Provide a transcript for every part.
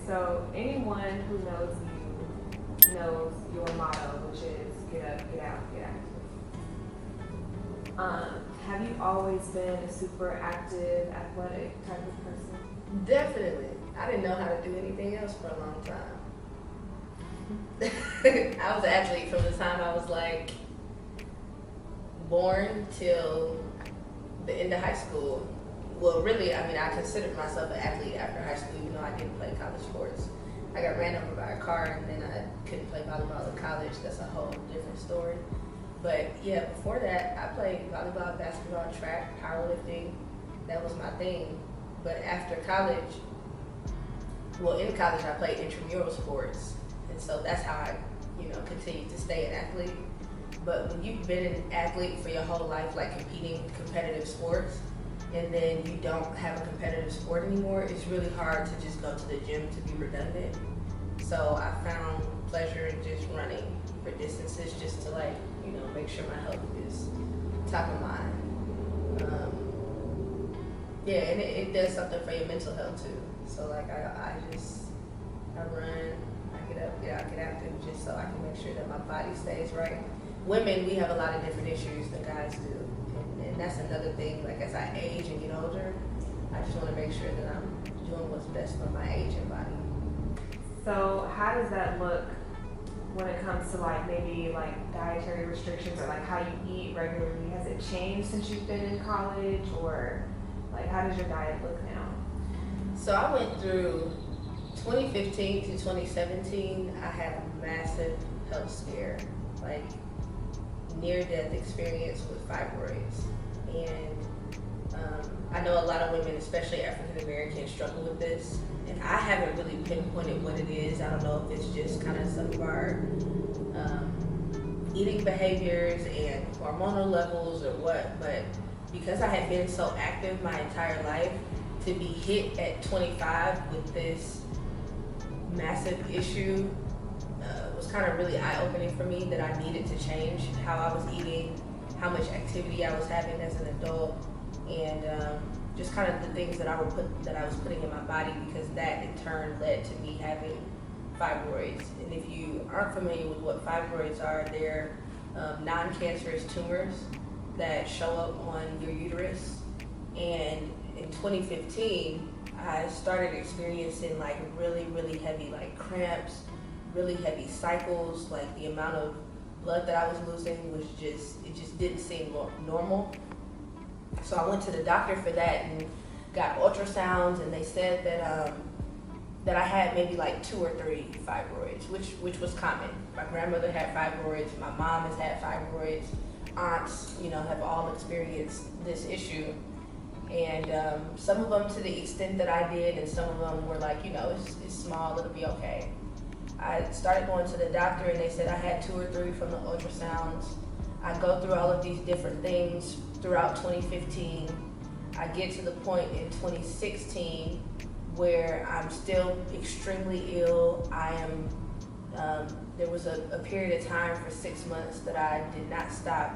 so anyone who knows you knows your motto, which is get up, get out, get active. Have you always been a super active, athletic type of person? Definitely. I didn't know how to do anything else for a long time. I was an athlete from the time I was like born till the end of high school. Well, really, I mean, I considered myself an athlete after high school, even though I didn't play college sports. I got ran over by a car and then I couldn't play volleyball in college. That's a whole different story. But yeah, before that, I played volleyball, basketball, track, powerlifting. That was my thing. But after college, well, in college, I played intramural sports. And so that's how I, continued to stay an athlete. But when you've been an athlete for your whole life, like competing competitive sports, and then you don't have a competitive sport anymore, it's really hard to just go to the gym to be redundant. So I found pleasure in just running for distances just to make sure my health is top of mind. Yeah, and it does something for your mental health too. So I run, I get up, get out, get active just so I can make sure that my body stays right. Women, we have a lot of different issues than guys do. And that's another thing, like as I age and get older, I just want to make sure that I'm doing what's best for my age and body. So how does that look when it comes to maybe dietary restrictions or how you eat regularly? Has it changed since you've been in college, or how does your diet look now? So I went through 2015 to 2017, I had a massive health scare, near-death experience with fibroids. And I know a lot of women, especially African Americans, struggle with this. And I haven't really pinpointed what it is. I don't know if it's just kind of some of our eating behaviors and hormonal levels or what, but because I had been so active my entire life, to be hit at 25 with this massive issue was kind of really eye-opening for me, that I needed to change how I was eating, how much activity I was having as an adult, and just kind of the things that I was putting in my body, because that in turn led to me having fibroids. And if you aren't familiar with what fibroids are, they're non-cancerous tumors that show up on your uterus. And in 2015, I started experiencing really, really heavy cramps, really heavy cycles. The amount of blood that I was losing was it just didn't seem normal. So I went to the doctor for that and got ultrasounds, and they said that I had maybe 2 or 3 fibroids, which was common. My grandmother had fibroids, my mom has had fibroids, aunts, have all experienced this issue. And some of them to the extent that I did, and some of them were it's small, it'll be okay. I started going to the doctor and they said I had 2 or 3 from the ultrasounds. I go through all of these different things throughout 2015. I get to the point in 2016 where I'm still extremely ill. There was a period of time for 6 months that I did not stop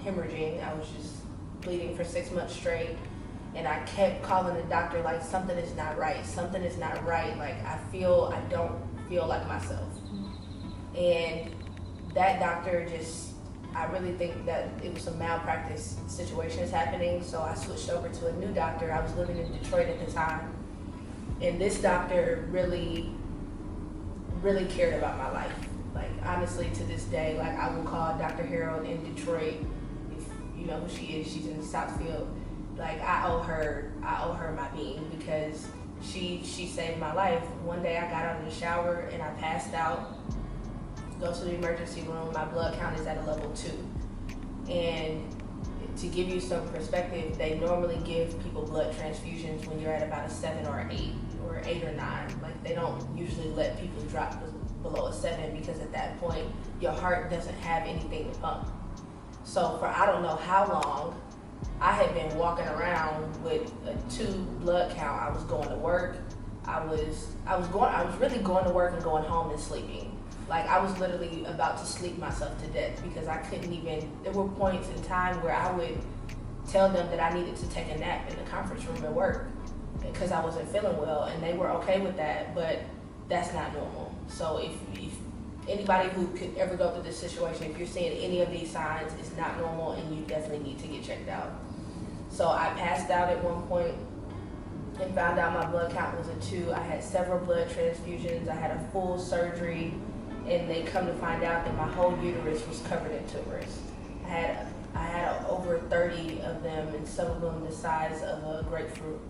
hemorrhaging. I was just bleeding for 6 months straight. And I kept calling the doctor something is not right, something is not right. I don't feel like myself. And that doctor I really think that it was some malpractice situations happening. So I switched over to a new doctor. I was living in Detroit at the time. And this doctor really, really cared about my life. Honestly, to this day, I will call Dr. Harold in Detroit. If you know who she is, she's in Southfield. I owe her my being, because she saved my life. One day I got out of the shower and I passed out, go to the emergency room, my blood count is at a level 2. And to give you some perspective, they normally give people blood transfusions when you're at about a 7 or 8 or 8 or 9. They don't usually let people drop below a 7, because at that point your heart doesn't have anything to pump. So for I don't know how long, I had been walking around with a 2 blood count. I was going to work. I was really going to work and going home and sleeping. I was literally about to sleep myself to death, because I couldn't even, there were points in time where I would tell them that I needed to take a nap in the conference room at work because I wasn't feeling well, and they were okay with that. But that's not normal. So if anybody who could ever go through this situation, if you're seeing any of these signs, it's not normal and you definitely need to get checked out. So I passed out at one point and found out my blood count was a 2. I had several blood transfusions. I had a full surgery, and they come to find out that my whole uterus was covered in tumors. I had over 30 of them, and some of them the size of a grapefruit.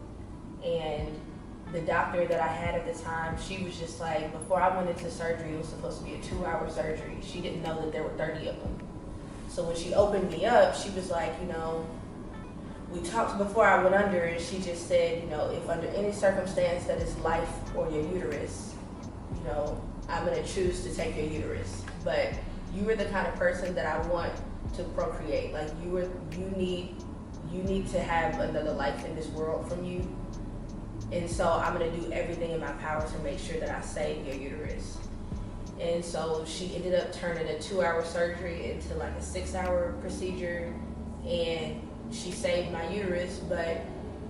And the doctor that I had at the time, she was just like, before I went into surgery, it was supposed to be a 2-hour surgery. She didn't know that there were 30 of them. So when she opened me up, she was like, we talked before I went under, and she just said, if under any circumstance that is life or your uterus, I'm gonna choose to take your uterus. But you were the kind of person that I want to procreate. Like you need to have another life in this world from you. And so I'm gonna do everything in my power to make sure that I save your uterus. And so she ended up turning a 2-hour surgery into like a 6-hour procedure, and she saved my uterus, but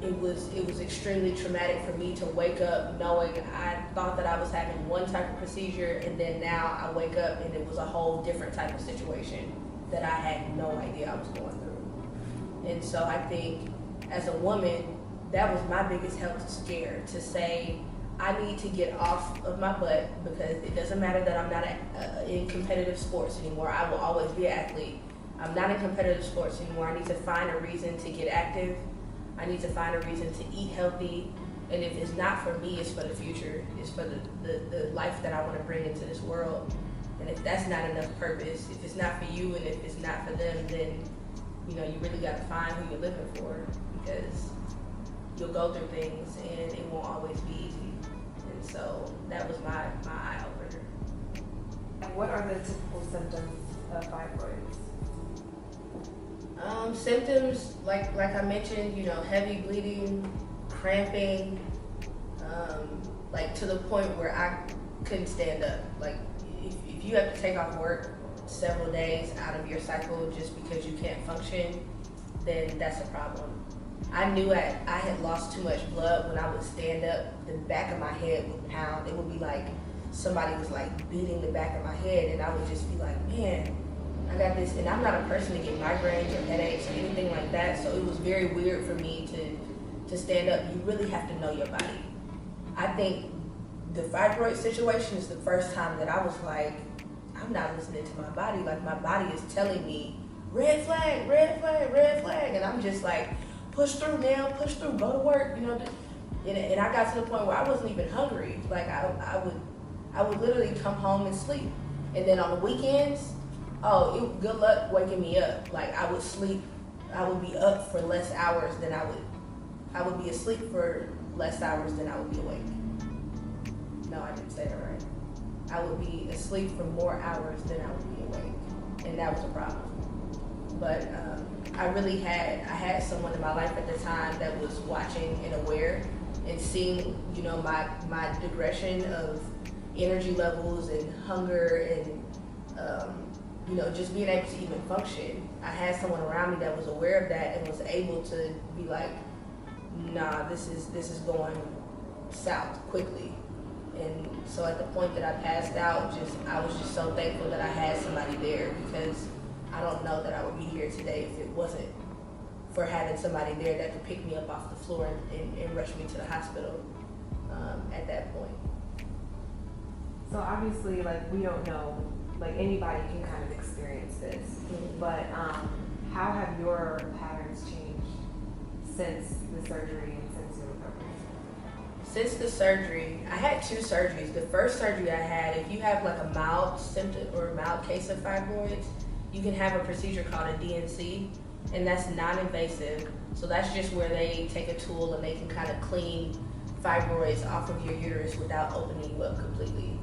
it was extremely traumatic for me to wake up knowing I thought that I was having one type of procedure, and then now I wake up and it was a whole different type of situation that I had no idea I was going through. And so I think as a woman, that was my biggest health scare, to say I need to get off of my butt, because it doesn't matter that I'm not in competitive sports anymore. I will always be an athlete. I'm not in competitive sports anymore. I need to find a reason to get active. I need to find a reason to eat healthy. And if it's not for me, it's for the future. It's for the life that I want to bring into this world. And if that's not enough purpose, if it's not for you and if it's not for them, then you really got to find who you're living for, because you'll go through things and it won't always be easy. And so that was my eye opener. What are the typical symptoms of fibroids? Symptoms, like I mentioned, heavy bleeding, cramping, like to the point where I couldn't stand up. Like if you have to take off work several days out of your cycle just because you can't function, then that's a problem. I knew I had lost too much blood when I would stand up. The back of my head would pound. It would be like somebody was like beating the back of my head, and I would just be like, man, I got this. And I'm not a person to get migraines or headaches or anything like that, so it was very weird for me to stand up. You really have to know your body. I think the fibroid situation is the first time that I was like, I'm not listening to my body. Like my body is telling me, red flag, red flag, red flag. And I'm just like, push through now, push through, go to work, And I got to the point where I wasn't even hungry. Like I would literally come home and sleep. And then on the weekends, good luck waking me up. Like I would sleep, I would be up for less hours than I would be asleep for less hours than I would be awake. No, I didn't say that right. I would be asleep for more hours than I would be awake. And that was a problem. But I had someone in my life at the time that was watching and aware and seeing, my digression of energy levels and hunger and, just being able to even function. I had someone around me that was aware of that and was able to be like, nah, this is going south quickly. And so at the point that I passed out, I was just so thankful that I had somebody there, because I don't know that I would be here today if it wasn't for having somebody there that could pick me up off the floor and rush me to the hospital at that point. So obviously, we don't know, anybody can kind of experience this, Mm-hmm. but how have your patterns changed since the surgery and since your recovery? Since the surgery, I had 2 surgeries. The first surgery I had, if you have a mild symptom or a mild case of fibroids, you can have a procedure called a DNC, and that's non-invasive. So that's just where they take a tool and they can kind of clean fibroids off of your uterus without opening you up completely.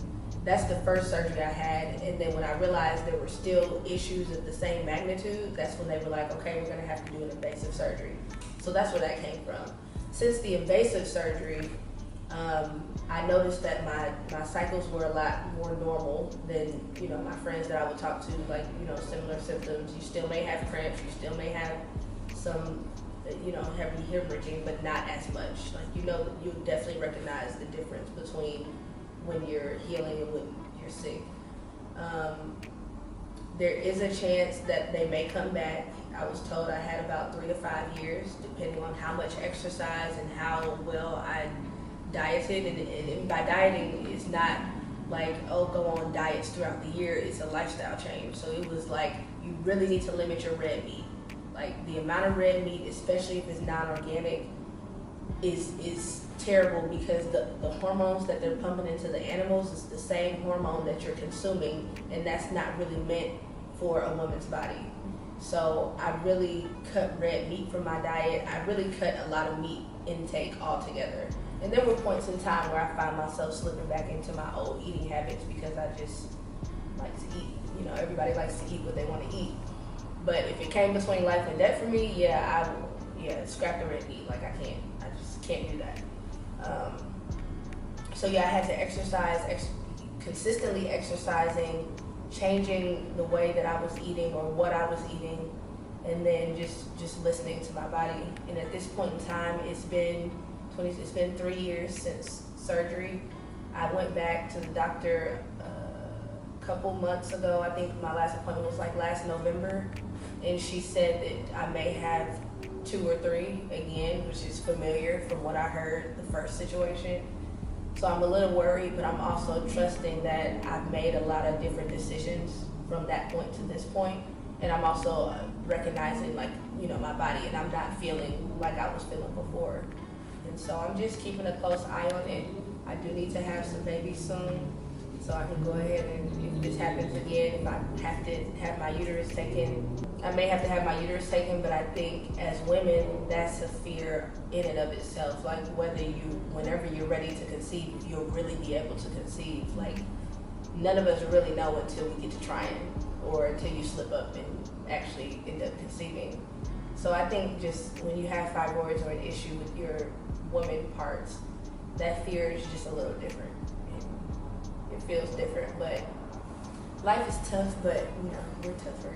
That's the first surgery I had, and then when I realized there were still issues of the same magnitude, that's when they were like, okay, we're gonna have to do an invasive surgery. So that's where that came from. Since the invasive surgery, I noticed that my cycles were a lot more normal than, my friends that I would talk to, similar symptoms. You still may have cramps, you still may have some, heavy hemorrhaging, but not as much. You'll definitely recognize the difference between when you're healing and when you're sick. There is a chance that they may come back. I was told I had about 3 to 5 years, depending on how much exercise and how well I dieted. And by dieting, it's not like, oh, go on diets throughout the year. It's a lifestyle change. So it was like, you really need to limit your red meat. Like, the amount of red meat, especially if it's non-organic, is terrible, because the hormones that they're pumping into the animals is the same hormone that you're consuming, and that's not really meant for a woman's body. So I really cut red meat from my diet. I really cut a lot of meat intake altogether. And there were points in time where I found myself slipping back into my old eating habits because I just like to eat. You know, everybody likes to eat what they want to eat. But if it came between life and death for me, scrap the red meat. Like, I just can't do that. So I had to exercise, consistently exercising, changing the way that I was eating or what I was eating, and then just listening to my body. And at this point in time, it's been 3 years since surgery. I went back to the doctor a couple months ago. I think my last appointment was like last November, and she said that I may have 2 or 3 again, which is familiar from what I heard the first situation. So I'm a little worried, but I'm also trusting that I've made a lot of different decisions from that point to this point. And I'm also recognizing, like, you know, my body, and I'm not feeling like I was feeling before. And so I'm just keeping a close eye on it. I do need to have some babies soon, so I can go ahead and, if this happens again, if I have to have my uterus taken, I may have to have my uterus taken. But I think as women, that's a fear in and of itself. Like, whenever you're ready to conceive, you'll really be able to conceive. Like, none of us really know until we get to trying, or until you slip up and actually end up conceiving. So I think just when you have fibroids or an issue with your woman parts, that fear is just a little different. It feels different, but life is tough, but, you know, we're tougher.